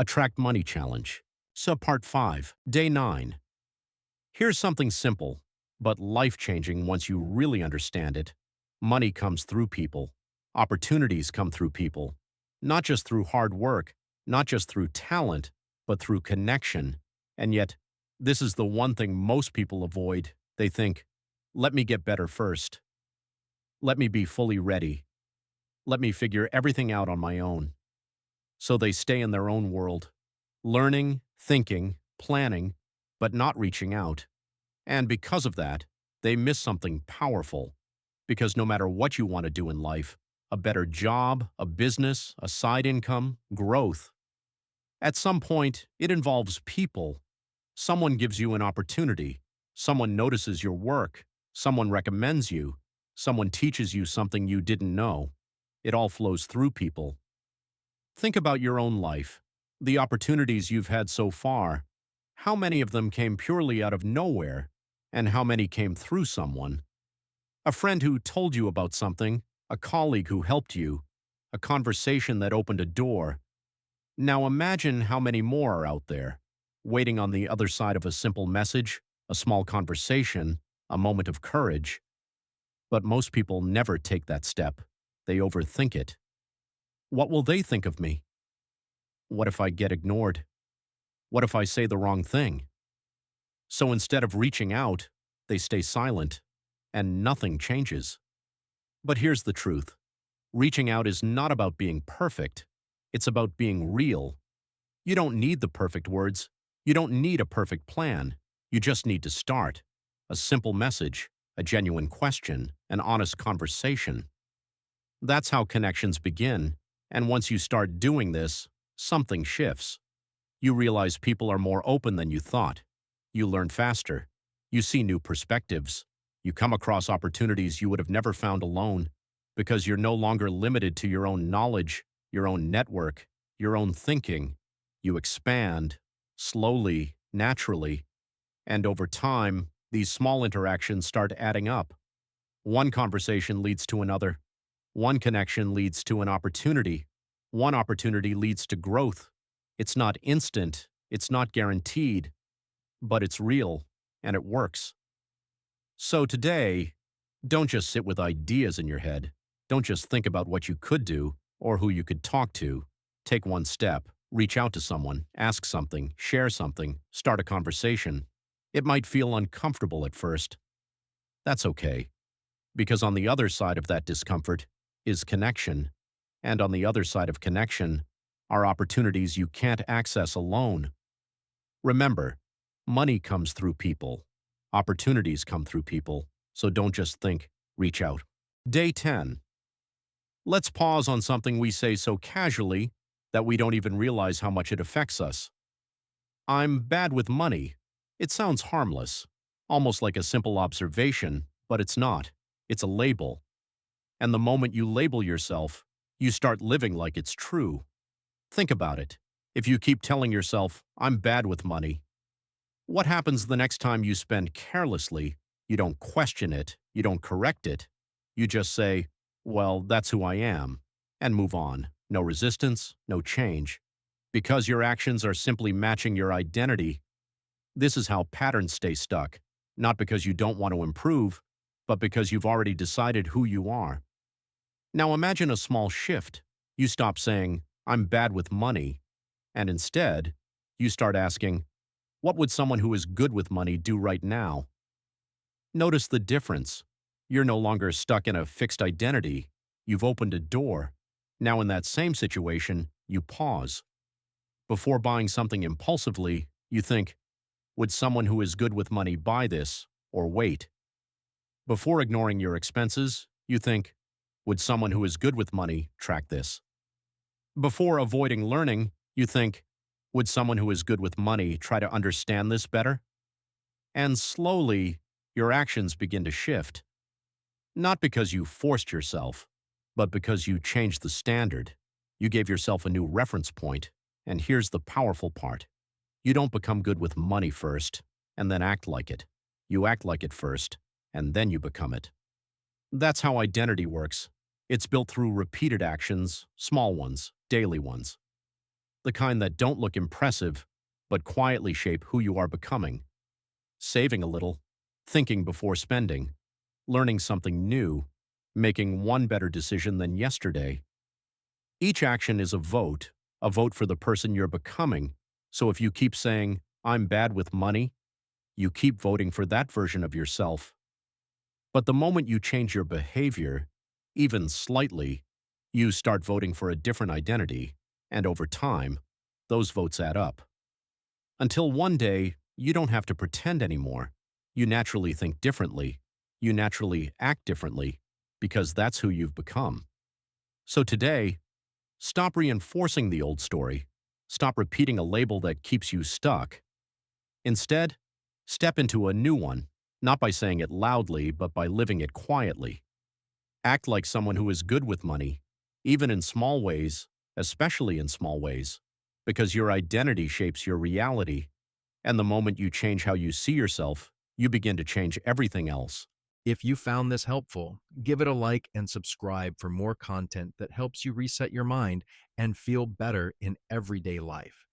Attract Money Challenge. Subpart 5, Day 9. Here's something simple, but life-changing once you really understand it. Money comes through people. Opportunities come through people. Not just through hard work, not just through talent, but through connection. And yet, this is the one thing most people avoid. They think, let me get better first. Let me be fully ready. Let me figure everything out on my own. So they stay in their own world, learning, thinking, planning, but not reaching out. And because of that, they miss something powerful. Because no matter what you want to do in life, a better job, a business, a side income, growth, at some point, it involves people. Someone gives you an opportunity. Someone notices your work. Someone recommends you. Someone teaches you something you didn't know. It all flows through people. Think about your own life. The opportunities you've had so far. How many of them came purely out of nowhere? And how many came through someone? A friend who told you about something, a colleague who helped you, a conversation that opened a door. Now imagine how many more are out there, waiting on the other side of a simple message, a small conversation, a moment of courage. But most people never take that step. They overthink it. What will they think of me? What if I get ignored? What if I say the wrong thing? So instead of reaching out, they stay silent, and nothing changes. But here's the truth. Reaching out is not about being perfect. It's about being real. You don't need the perfect words. You don't need a perfect plan. You just need to start. A simple message, a genuine question, an honest conversation. That's how connections begin. And once you start doing this, something shifts. You realize people are more open than you thought. You learn faster. You see new perspectives. You come across opportunities you would have never found alone because you're no longer limited to your own knowledge, your own network, your own thinking. You expand, slowly, naturally, and over time, these small interactions start adding up. One conversation leads to another. One connection leads to an opportunity. One opportunity leads to growth. It's not instant, it's not guaranteed, but it's real, and it works. So today, don't just sit with ideas in your head. Don't just think about what you could do or who you could talk to. Take one step, reach out to someone, ask something, share something, start a conversation. It might feel uncomfortable at first. That's okay, because on the other side of that discomfort is connection. And on the other side of connection are opportunities you can't access alone. Remember, money comes through people. Opportunities come through people. So don't just think, reach out. Day 10. Let's pause on something we say so casually that we don't even realize how much it affects us. I'm bad with money. It sounds harmless, almost like a simple observation, but it's not. It's a label. And the moment you label yourself, you start living like it's true. Think about it. If you keep telling yourself, I'm bad with money, what happens the next time you spend carelessly? You don't question it, you don't correct it. You just say, well, that's who I am, and move on. No resistance, no change. Because your actions are simply matching your identity. This is how patterns stay stuck, not because you don't want to improve, but because you've already decided who you are. Now imagine a small shift. You stop saying, I'm bad with money, and instead, you start asking, what would someone who is good with money do right now? Notice the difference. You're no longer stuck in a fixed identity. You've opened a door. Now in that same situation, you pause. Before buying something impulsively, you think, would someone who is good with money buy this, or wait? Before ignoring your expenses, you think, would someone who is good with money track this? Before avoiding learning, you think, would someone who is good with money try to understand this better? And slowly, your actions begin to shift. Not because you forced yourself, but because you changed the standard. You gave yourself a new reference point. And here's the powerful part. You don't become good with money first, and then act like it. You act like it first, and then you become it. That's how identity works. It's built through repeated actions, small ones, daily ones. the kind that don't look impressive, but quietly shape who you are becoming. Saving a little, thinking before spending, learning something new, making one better decision than yesterday. Each action is a vote for the person you're becoming. So if you keep saying, I'm bad with money, you keep voting for that version of yourself. But the moment you change your behavior, even slightly, you start voting for a different identity, and over time, those votes add up. Until one day, you don't have to pretend anymore. You naturally think differently. You naturally act differently, because that's who you've become. So today, stop reinforcing the old story. Stop repeating a label that keeps you stuck. Instead, step into a new one, not by saying it loudly, but by living it quietly. Act like someone who is good with money, even in small ways, especially in small ways, because your identity shapes your reality, and the moment you change how you see yourself, you begin to change everything else. If you found this helpful, give it a like and subscribe for more content that helps you reset your mind and feel better in everyday life.